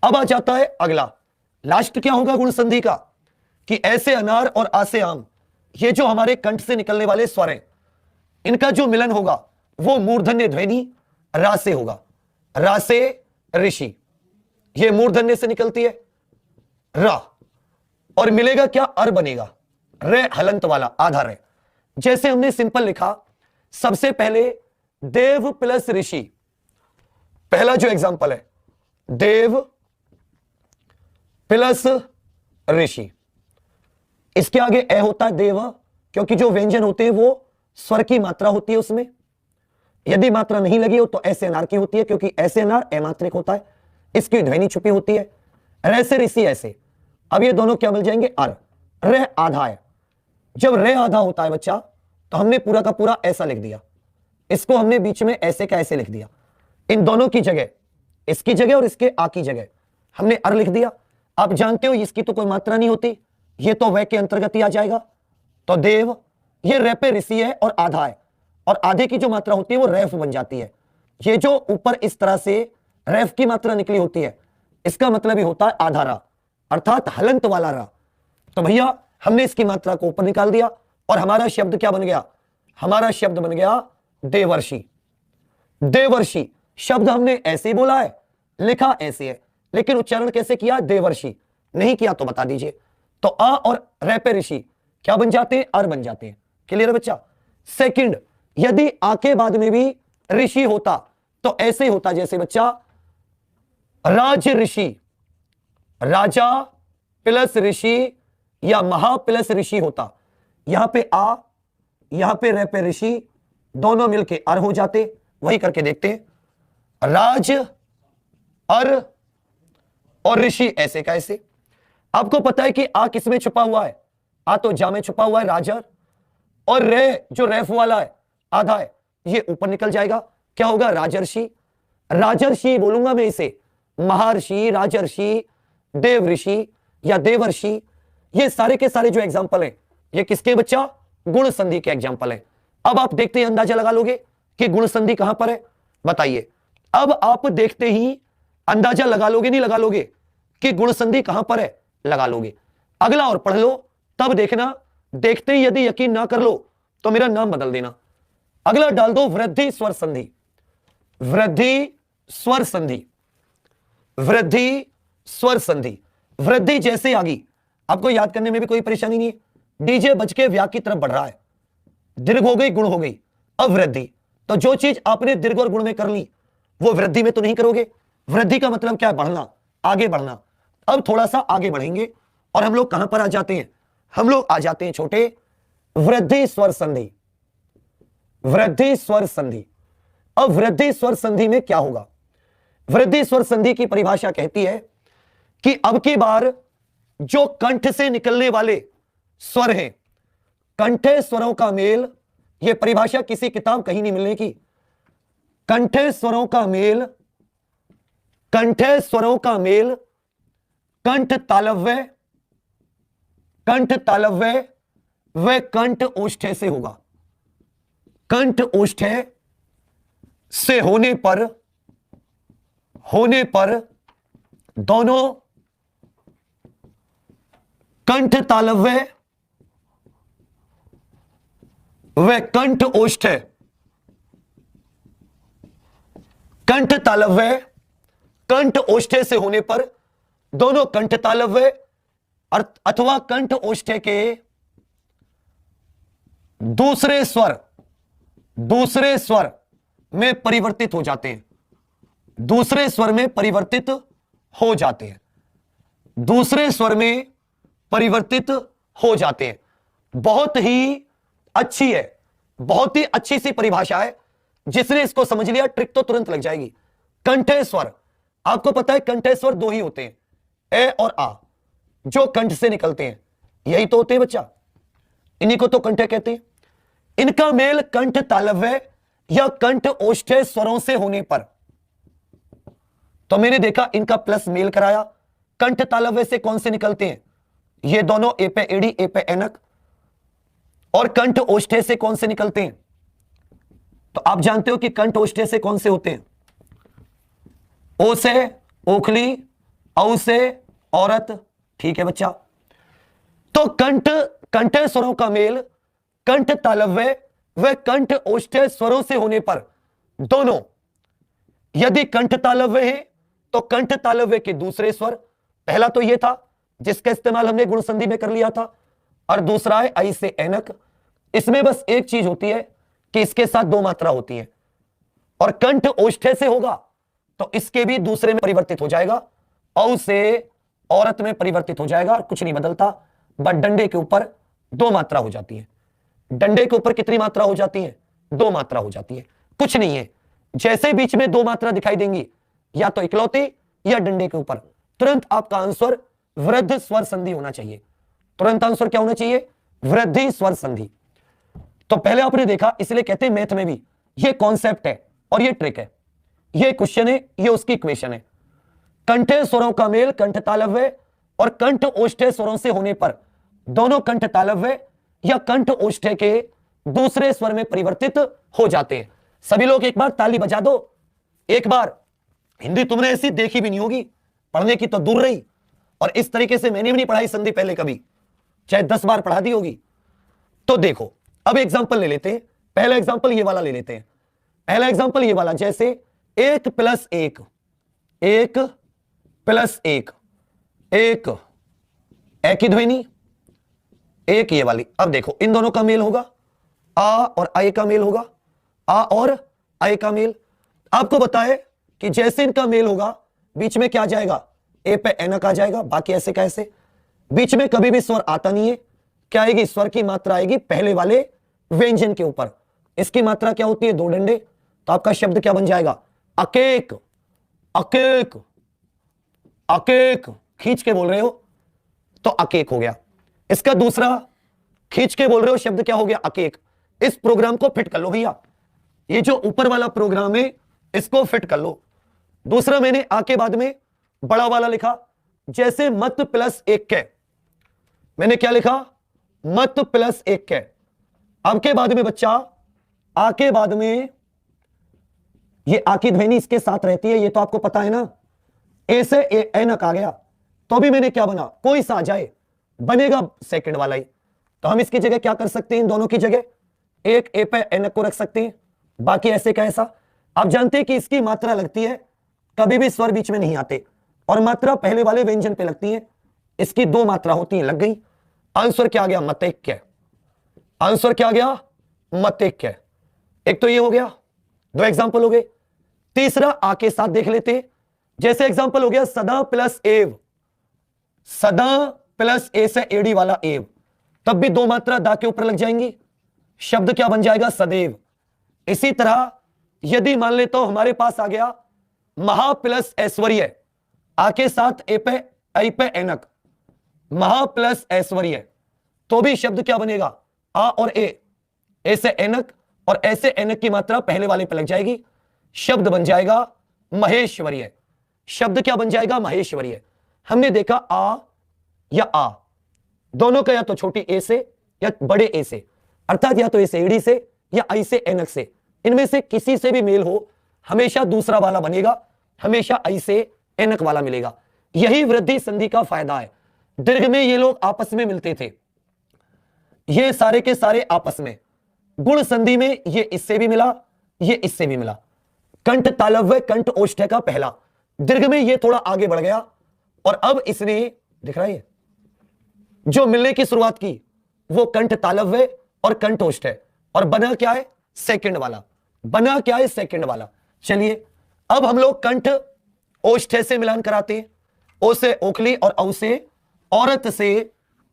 अब आ जाता है अगला, लास्ट क्या होगा गुण संधि का, कि ऐसे अनार और आसे आम, ये जो हमारे कंठ से निकलने वाले स्वर हैं, इनका जो मिलन होगा वो मूर्धन्य ध्वनि रा से होगा, रा से ऋषि, ये मूर्धन्य से निकलती है रा, और मिलेगा क्या, अर बनेगा, रे हलंत वाला आधा रे। जैसे हमने सिंपल लिखा, सबसे पहले देव प्लस ऋषि, पहला जो एग्जांपल है देव प्लस ऋषि, इसके आगे ए होता है देव, क्योंकि जो व्यंजन होते हैं वो स्वर की मात्रा होती है उसमें, यदि मात्रा नहीं लगी हो तो ऐसे अनार की होती है, क्योंकि ऐसे अनार अमात्रिक होता है, इसकी ध्वनि छुपी होती है। रे से ऋषि ऐसे, अब ये दोनों क्या मिल जाएंगे, अर, रे आधा है। जब रे आधा होता है बच्चा तो हमने पूरा का पूरा ऐसा लिख दिया, इसको हमने बीच में ऐसे का ऐसे लिख दिया, इन दोनों की जगह, इसकी जगह और इसके आ की जगह हमने अर लिख दिया। आप जानते हो इसकी तो कोई मात्रा नहीं होती, ये तो वह के अंतर्गत ही आ जाएगा। तो देव, ये रे पे ऋषि है और आधा है, और आधे की जो मात्रा होती है वो रेफ बन जाती है। ये जो ऊपर इस तरह से रेफ की मात्रा निकली होती है, इसका मतलब ही होता है आधा रा, अर्थात हलंत वाला रा। तो भैया हमने इसकी मात्रा को ऊपर निकाल दिया, और हमारा शब्द क्या बन गया, हमारा शब्द बन गया देवर्षि। देवर्षि शब्द हमने ऐसे ही बोला है, लिखा ऐसे है, लेकिन उच्चारण कैसे किया, देवर्षि। नहीं किया तो बता दीजिए। तो आ और रे पे ऋषि क्या बन जाते हैं, अर बन जाते हैं। क्लियर है बच्चा। सेकंड, यदि आ के बाद में भी ऋषि होता तो ऐसे होता, जैसे बच्चा राज ऋषि, राजा प्लस ऋषि या महा प्लस ऋषि होता। यहां पे आ, यहां पे रे पे ऋषि, दोनों मिलके अर हो जाते। वही करके देखते हैं, राज अर और ऋषि ऐसे का ऐसे। आपको पता है कि आ किस में छुपा हुआ है? आ तो जा में छुपा हुआ है, राजर। और रे जो रेफ वाला है, आधा है, ये ऊपर निकल जाएगा, क्या होगा? राजर्षि। राजर्षि बोलूंगा मैं इसे, महर्षि, राजर्षि, देव ऋषि या देवर्षि। ये सारे के सारे जो एग्जाम्पल हैं, ये किसके बच्चा? गुण संधि के एग्जाम्पल हैं। अब आप देखते ही अंदाजा लगा लोगे कि गुण संधि कहां पर है, बताइए। अब आप देखते ही अंदाजा लगा लोगे, नहीं लगा लोगे कि गुण संधि कहां पर है? लगा लोगे। अगला और पढ़ लो, तब देखना। देखते ही यदि यकीन ना कर लो तो मेरा नाम बदल देना। अगला डाल दो वृद्धि स्वर संधि। वृद्धि स्वर संधि, वृद्धि स्वर संधि। वृद्धि जैसे आ गई, आपको याद करने में भी कोई परेशानी नहीं है। डीजे बज के व्या की तरफ बढ़ रहा है, दीर्घ हो गई, गुण हो गई, अब वृद्धि। तो जो चीज आपने दीर्घ और गुण में कर ली वो वृद्धि में तो नहीं करोगे। वृद्धि का मतलब क्या है? बढ़ना, आगे बढ़ना। अब थोड़ा सा आगे बढ़ेंगे और हम लोग कहां पर आ जाते हैं? हम लोग आ जाते हैं छोटे वृद्धि स्वर संधि। वृद्धि स्वर संधि। अब वृद्धि स्वर संधि में क्या होगा? वृद्धि स्वर संधि की परिभाषा कहती है कि अब की बार जो कंठ से निकलने वाले स्वर हैं, कंठे स्वरों का मेल, यह परिभाषा किसी किताब कहीं नहीं मिलने की। कंठे स्वरों का मेल, कंठे स्वरों का मेल कंठ तालव्य, कंठ तालव्य व कंठ ओष्ठ्य से होगा। कंठ ओष्ठ्य से होने पर दोनों कंठ तालव्य व कंठ ओष्ठ्य, कंठ तालव्य कंठ ओष्ठ्य से होने पर दोनों कंठ तालव्य अथवा कंठ ओष्ठ्य के दूसरे स्वर में परिवर्तित हो जाते हैं। दूसरे स्वर में परिवर्तित हो जाते हैं। दूसरे स्वर में परिवर्तित हो जाते हैं। बहुत ही अच्छी है, बहुत ही अच्छी सी परिभाषा है। जिसने इसको समझ लिया ट्रिक तो तुरंत लग जाएगी। कंठे स्वर, आपको पता है कंठे स्वर दो ही होते हैं, ए और आ, जो कंठ से निकलते हैं यही तो होते हैं बच्चा, इन्हीं को तो कंठे कहते हैं। इनका मेल कंठ तालव्य या कंठ ओष्ठ्य स्वरों से होने पर, तो मैंने देखा इनका प्लस मेल कराया। कंठ तालव्य से कौन से निकलते हैं? ये दोनों, ए पे एड़ी ए पे एनक। और कंठ ओष्ठ्य से कौन से निकलते हैं? तो आप जानते हो कि कंठ ओष्ठ्य से कौन से होते हैं? ओ से ओखली, औ से औरत। ठीक है बच्चा। तो कंठ स्वरों का मेल कंठ तालव्य व कंठ ओष्ठ्य स्वरों से होने पर दोनों, यदि कंठ तालव्य है तो कंठ तालव्य के दूसरे स्वर, पहला तो यह था जिसका इस्तेमाल हमने गुण संधि में कर लिया था, और दूसरा है आई से ऐनक। इसमें बस एक चीज होती है कि इसके साथ दो मात्रा होती है, और कंठ ओष्ठ्य से होगा तो इसके भी दूसरे में परिवर्तित हो जाएगा, औ से औरत में परिवर्तित हो जाएगा, और कुछ नहीं बदलता। बट डंडे के ऊपर दो मात्रा हो जाती है। डंडे के ऊपर कितनी मात्रा हो जाती है? दो मात्रा हो जाती है। कुछ नहीं है, जैसे बीच में दो मात्रा दिखाई देंगी, या तो इकलौते या डंडे के ऊपर, तुरंत आपका आंसर वृद्ध स्वर संधि होना चाहिए। तुरंत आंसर क्या होना चाहिए? वृद्धि स्वर संधि। तो पहले आपने देखा, इसलिए कहते हैं मैथ में भी ये कॉन्सेप्ट है और ये ट्रिक है, ये क्वेश्चन है, ये उसकी इक्वेशन है। कंठे स्वरों का मेल कंठ तालव्य और कंठ ओष्ठ्य स्वरों से होने पर दोनों कंठ तालव्य या कंठ ओष्ठ्य के दूसरे स्वर में परिवर्तित हो जाते हैं। सभी लोग एक बार ताली बजा दो। एक बार, हिंदी तुमने ऐसी देखी भी नहीं होगी, पढ़ने की तो दूर रही, और इस तरीके से मैंने भी नहीं पढ़ाई संधि पहले कभी, चाहे 10 बार पढ़ा दी होगी। तो देखो, अब एग्जांपल ले लेते हैं। पहला एग्जांपल ये वाला ले लेते हैं। पहला एग्जांपल ये वाला, जैसे 1 + 1, 1 + 1, एक ए की ध्वनि, एक ये वाली। अब देखो इन दोनों का मेल होगा, आ और आय का मेल होगा, आ और आय का मेल। आपको बताए कि जैसे इनका मेल होगा, बीच में क्या आ जाएगा? ए पे एनक आ जाएगा, बाकी ऐसे का ऐसे। बीच में कभी भी स्वर आता नहीं है। क्या आएगी? स्वर की मात्रा आएगी पहले वाले व्यंजन के ऊपर। इसकी मात्रा क्या होती है? 2 डंडे। तो आपका शब्द क्या बन जाएगा? अकेक, अकेक, अकेक खींच के बोल रहे हो तो अकेक हो गया। इसका दूसरा खींच के बोल रहे हो शब्द क्या हो गया? अकेक। इस प्रोग्राम को फिट कर लो भैया, ये जो ऊपर वाला प्रोग्राम है इसको फिट कर लो। दूसरा मैंने आ के बाद में बड़ा वाला लिखा, जैसे मत प्लस एक के, मैंने क्या लिखा? मत प्लस एक के। अब के बाद में बच्चा आ के बाद में ये आ की ध्वनि इसके साथ रहती है, ये तो आपको पता है ना। ए से एनक आ गया तो भी मैंने क्या बना? कोई सा आ जाए बनेगा सेकंड वाला ही। तो हम इसकी जगह क्या कर सकते हैं? इन दोनों की जगह एक ए पे एनक को रख सकते हैं, बाकी ऐसे का ऐसा। आप जानते हैं कि इसकी मात्रा लगती है, कभी भी स्वर बीच में नहीं आते, और मात्रा पहले वाले व्यंजन पे लगती है। इसकी दो मात्रा होती है, लग गई। आंसर क्या आ गया? मतैक्य। आंसर क्या आ गया? मतैक्य। एक तो ये हो गया, दो एग्जांपल हो गए। तीसरा आ के साथ देख लेते हैं। जैसे एग्जांपल हो गया सदा प्लस एव, सदा प्लस ए से एडी वाला एव, तब भी दो मात्रा दा के ऊपर लग जाएंगी, शब्द क्या बन जाएगा? सदैव। इसी तरह यदि मान ले तो हमारे पास आ गया महा प्लस ऐश्वर्य, आके साथ ए पे आई पे एनक, महा प्लस ऐश्वर्य, तो भी शब्द क्या बनेगा? आ और ए से एनक और ऐसे एनक की मात्रा पहले वाले पे लग जाएगी, शब्द बन जाएगा महेश्वर्य। शब्द क्या बन जाएगा? महेश्वर्य। हमने देखा आ या आ दोनों का या तो छोटी ए से या बड़े ए से, अर्थात या तो ए से एडी से या आई से एनक से, इनमें से किसी से भी मेल हो हमेशा दूसरा वाला बनेगा, हमेशा आई से एनक वाला मिलेगा। यही वृद्धि संधि का फायदा है। दीर्घ में ये लोग आपस में मिलते थे, ये सारे के सारे आपस में। गुण संधि में ये इससे भी मिला, ये इससे भी मिला। कंठ तालव्य कंठ ओष्ठ का पहला, दीर्घ में ये थोड़ा आगे बढ़ गया और अब इसने, दिख रहा है, जो मिलने की शुरुआत की वो कंठ तालव्य और कंठ ओष्ठ है, और बना क्या है? सेकंड वाला। बना क्या है? सेकंड वाला। चलिए अब हम लोग कंठ ओष्ठ से मिलान कराते हैं, ओ से ओखली और औ से औरत से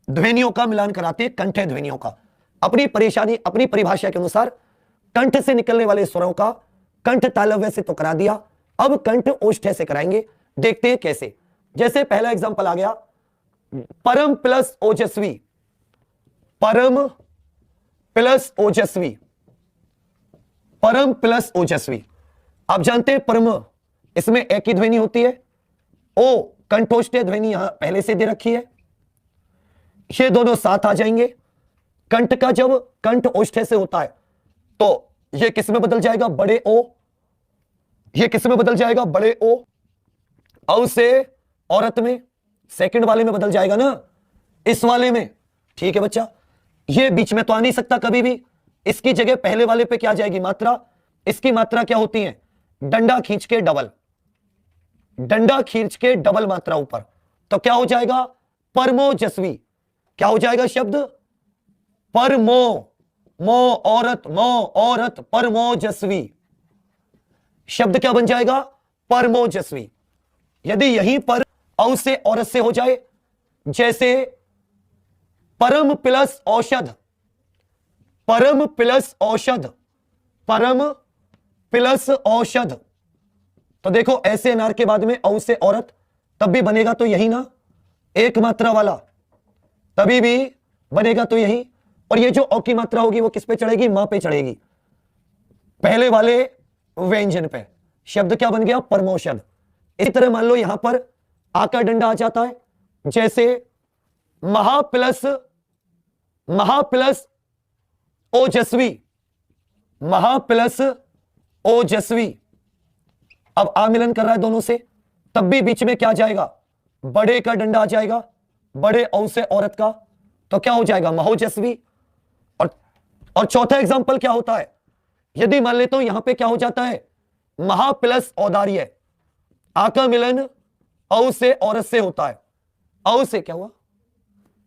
ध्वनियों का मिलान कराते हैं, कंठ ध्वनियों का। अपनी परेशानी अपनी परिभाषा के अनुसार कंठ से निकलने वाले स्वरों का कंठ तालव्य से तो करा दिया, अब कंठ ओष्ठ से कराएंगे। देखते हैं कैसे। जैसे पहला एग्जांपल आ गया परम प्लस ओजस्वी, परम प्लस ओजस्वी, परम प्लस ओजस्वी। आप जानते हैं परम, इसमें एक ही ध्वनि होती है, ओ कंठोष्ठ ध्वनि यहां पहले से दे रखी है, ये दोनों साथ आ जाएंगे। कंठ का जब कंठ ओष्ठ से होता है तो ये किस में बदल जाएगा? बड़े ओ। ये किस में बदल जाएगा? बड़े ओ। औ से औरत में, सेकंड वाले में बदल जाएगा ना, इस वाले में। ठीक है बच्चा, ये बीच में तो आ नहीं सकता कभी भी, इसकी जगह पहले वाले पे क्या जाएगी? मात्रा। इसकी मात्रा क्या होती है? डंडा खींच के डबल, डंडा खींच के डबल मात्रा ऊपर, तो क्या हो जाएगा? परमोजस्वी। क्या हो जाएगा शब्द? परमो, मो औरत, मो औरत, परमोजस्वी। शब्द क्या बन जाएगा? परमोजस्वी। यदि यहीं पर औ से औरत से हो जाए, जैसे परम प्लस औषध, परम प्लस औषध, परम प्लस औषध, तो देखो ऐसे अनार के बाद में औ से औरत, तब भी बनेगा तो यही ना, एक मात्रा वाला, तभी भी बनेगा तो यही। और ये जो औ की मात्रा होगी वो किस पे चढ़ेगी? मां पे चढ़ेगी, पहले वाले व्यंजन पे। शब्द क्या बन गया? परमौषध। इसी तरह मान लो यहां पर आ का डंडा आ जाता है, जैसे महा प्लस ओजस्वी, महा प्लस ओजस्वी। अब आ मिलन कर रहा है दोनों से, तब भी बीच में क्या जाएगा? बड़े का डंडा आ जाएगा, बड़े औ से औरत का, तो क्या हो जाएगा? महोजस्वी। और चौथा एग्जांपल क्या होता है? यदि मान लेता हूं यहां पे क्या हो जाता है? महा प्लस औदार्य, आ का मिलन औ से औरत से होता है, औ से क्या हुआ?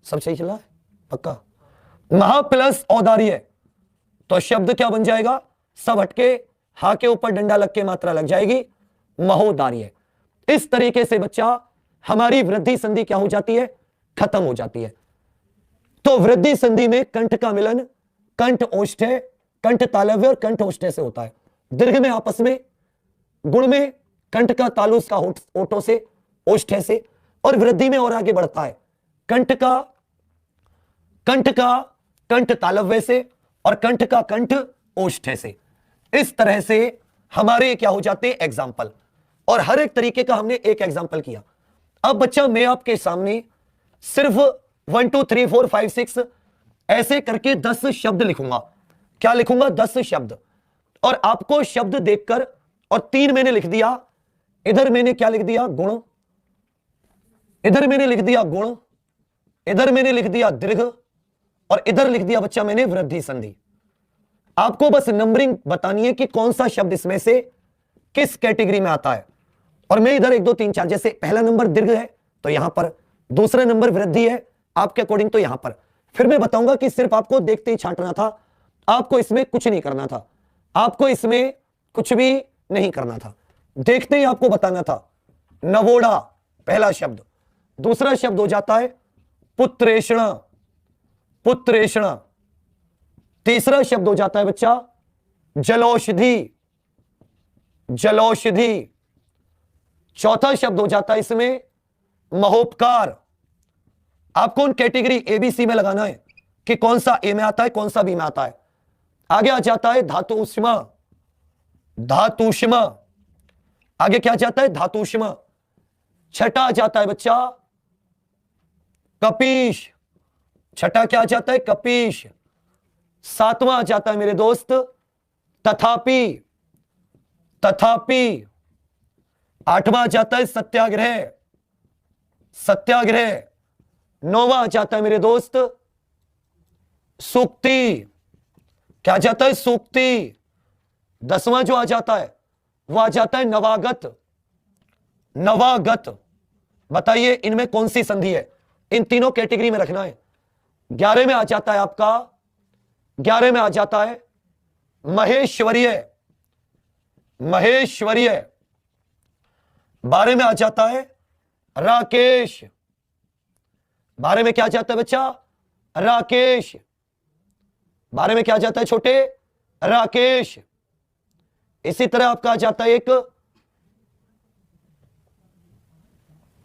सब सही चला है पक्का? महा प्लस औदार्य, तो शब्द क्या बन जाएगा? सब हटके हा के ऊपर डंडा लग के मात्रा लग जाएगी, महोदार्य। इस तरीके से बच्चा हमारी वृद्धि संधि क्या हो जाती है? खत्म हो जाती है। तो वृद्धि संधि में कंठ का मिलन कंठ ओष्ठ, कंठ तालव्य और कंठ ओष्ठ से होता है। दीर्घ में आपस में, गुण में कंठ का तालु उसका ओठों से, ओष्ठे से, और वृद्धि में और आगे बढ़ता है कंठ का कंठ तालव्य से, और कंठ का कंठ ओष्ठे से। इस तरह से हमारे क्या हो जाते हैं एग्जाम्पल, और हर एक तरीके का हमने एक एग्जाम्पल किया। अब बच्चा मैं आपके सामने सिर्फ 1 2 3 4 5 6 ऐसे करके 10 शब्द लिखूंगा। क्या लिखूंगा? 10 शब्द। और आपको शब्द देखकर, और 3 मैंने लिख दिया, इधर मैंने क्या लिख दिया? गुण, इधर मैंने लिख दिया गुण, इधर मैंने लिख दिया दीर्घ, और इधर लिख दिया बच्चा मैंने वृद्धि संधि। आपको बस नंबरिंग बतानी है कि कौन सा शब्द इसमें से किस कैटेगरी में आता है। और मैं इधर 1 2 3 4, जैसे पहला नंबर दीर्घ है तो यहां पर, दूसरा नंबर वृद्धि है आपके अकॉर्डिंग तो यहां पर। फिर मैं बताऊंगा कि सिर्फ आपको देखते ही छांटना था, आपको इसमें कुछ नहीं करना था, आपको इसमें कुछ भी नहीं करना था, देखते ही आपको बताना था। नवोढ़ा पहला शब्द, दूसरा शब्द हो जाता है पुत्रेषण, पुत्रेषण, तीसरा शब्द हो जाता है बच्चा जलौषधि, जलौषधि, चौथा शब्द हो जाता है इसमें महोपकार। आपको उन कैटेगरी एबीसी में लगाना है कि कौन सा ए में आता है, कौन सा बी में आता है। आगे आ जाता है धातुष्मा, धातुष्मा, आगे क्या जाता है? धातुष्मा। छठा आ जाता है बच्चा कपीश, छठा क्या आ जाता है? कपीश। सातवां आ जाता है मेरे दोस्त तथापि, तथापि। आठवां आ जाता है सत्याग्रह, सत्याग्रह। नौवां आ जाता है मेरे दोस्त सूक्ति, क्या जाता है? सूक्ति। 10वां जो आ जाता है वो आ जाता है नवागत, नवागत। बताइए इनमें कौन सी संधि है? इन तीनों कैटेगरी में रखना है। 11 में आ जाता है आपका, 11 में आ जाता है महेश्वरीय, महेश्वरीय। 12 में आ जाता है राकेश, 12 में क्या जाता है बच्चा? राकेश। 12 में क्या जाता है छोटे? राकेश। इसी तरह आपका आ जाता है एक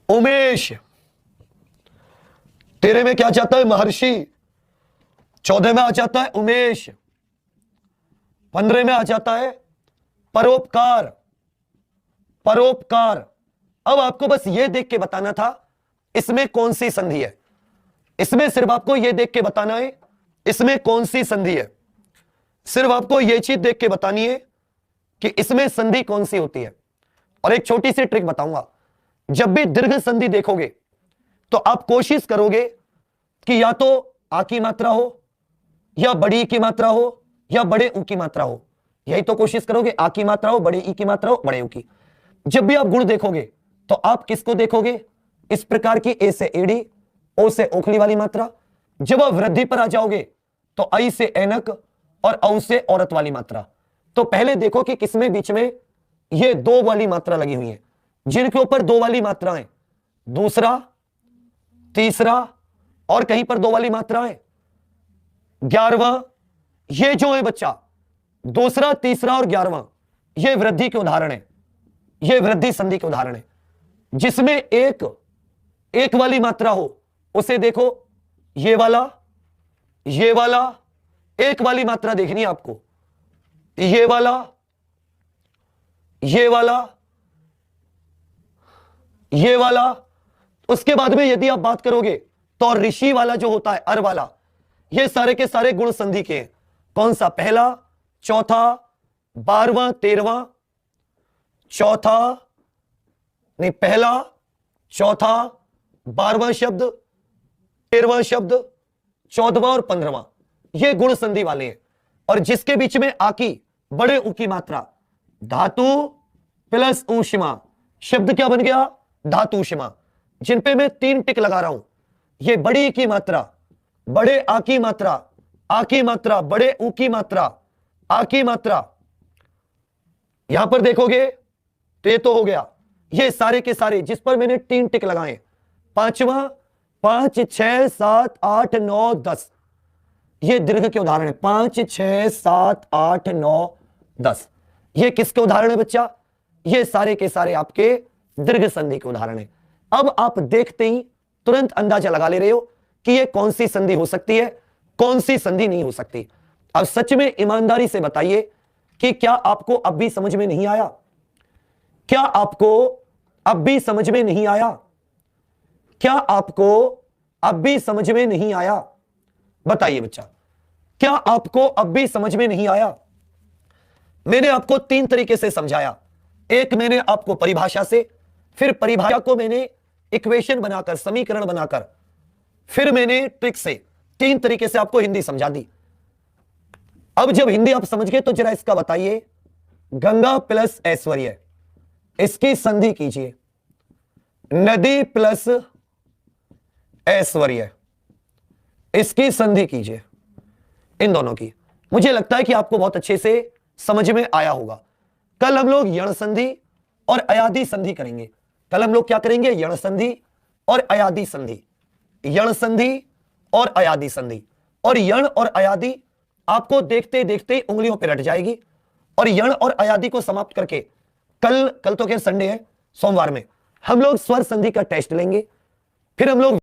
उमेश। 13 में क्या जाता है? महर्षि। 14 में आ जाता है उमेश। 15 में आ जाता है परोपकार, परोपकार। अब आपको बस यह देख के बताना था इसमें कौन सी संधि है, इसमें सिर्फ आपको यह देख के बताना है इसमें कौन सी संधि है। सिर्फ आपको यह चीज देख के बतानी है कि इसमें संधि कौन सी होती है। और एक छोटी सी ट्रिक बताऊंगा, जब भी दीर्घ संधि देखोगे तो आप कोशिश करोगे कि या तो आ की मात्रा हो, या बड़ी ई की मात्रा हो, या बड़े ऊ की मात्रा हो। यही तो कोशिश करोगे, आ की मात्रा हो, बड़े ई की मात्रा हो, बड़े ऊ की। जब भी आप गुण देखोगे तो आप किसको देखोगे? इस प्रकार की ए से एड़ी, ओ से ओखली वाली मात्रा। जब आप वृद्धि पर आ जाओगे तो आई से ऐनक और औ से औरत वाली मात्रा। तो पहले देखो कि किसमें बीच में ये 2 वाली मात्रा लगी हुई है, जिनके ऊपर 2 वाली मात्राएं, दूसरा, तीसरा, और कहीं पर 2 वाली मात्राएं, 11वां। ये जो है बच्चा दूसरा, तीसरा और 11वां, ये वृद्धि के उदाहरण है, ये वृद्धि संधि के उदाहरण है। जिसमें एक वाली मात्रा हो उसे देखो, ये वाला, ये वाला। एक वाली मात्रा देखनी है आपको, ये वाला, ये वाला, ये वाला। उसके बाद में यदि आप बात करोगे तो ऋषि वाला जो होता है, अर वाला, ये सारे के सारे गुण संधि के हैं। कौन सा? पहला, चौथा, 12वां, 13वां, चौथा नहीं, पहला, चौथा, 12वां शब्द, 13वां शब्द, 14वां और 15वां, ये गुण संधि वाले हैं। और जिसके बीच में आकी, बड़े ऊ की मात्रा, धातु प्लस ऊष्मा, शब्द क्या बन गया? धातु ऊष्मा। जिन पे मैं 3 टिक लगा रहा हूं, ये बड़ी की मात्रा, बड़े आ की मात्रा, आ की मात्रा, बड़े ऊ की मात्रा, आ की मात्रा। यहां पर देखोगे तो ये तो हो गया, ये सारे के सारे जिस पर मैंने 3 टिक लगाए। 5वां, 5 6 7 8 9 10, ये दीर्घ के उदाहरण है। 5 6 7 8 9 10, ये किसके उदाहरण है बच्चा? ये सारे के सारे आपके दीर्घ संधि के उदाहरण है। अब आप देखते ही तुरंत अंदाजा लगा ले रहे हो कि ये कौन सी संधि हो सकती है, कौन सी संधि नहीं हो सकती। अब सच में ईमानदारी से बताइए कि क्या आपको अब भी समझ में नहीं आया? क्या आपको अब भी समझ में नहीं आया? क्या आपको अब भी समझ में नहीं आया? बताइए बच्चा, क्या आपको अब भी समझ में नहीं आया? मैंने आपको 3 तरीके से समझाया। एक मैंने आपको परिभाषा से, फिर परिभाषा को मैंने इक्वेशन बनाकर, समीकरण बनाकर, फिर मैंने ट्रिक से, 3 तरीके से आपको हिंदी समझा दी। अब जब हिंदी आप समझ गए तो जरा इसका बताइए, गंगा प्लस ऐश्वर्य, इसकी संधि कीजिए। नदी प्लस ऐश्वर्य, इसकी संधि कीजिए, इन दोनों की। मुझे लगता है कि आपको बहुत अच्छे से समझ में आया होगा। कल हम लोग यण संधि और अयादी संधि करेंगे। कल हम लोग क्या करेंगे? यण संधि और अयादी संधि। यण संधि और अयादी संधि। और यण और अयादी आपको देखते देखते उंगलियों पर रट जाएगी। और यण और अयादी को समाप्त करके कल तो क्या संडे है, सोमवार में हम लोग स्वर संधि का टेस्ट लेंगे। फिर हम लोग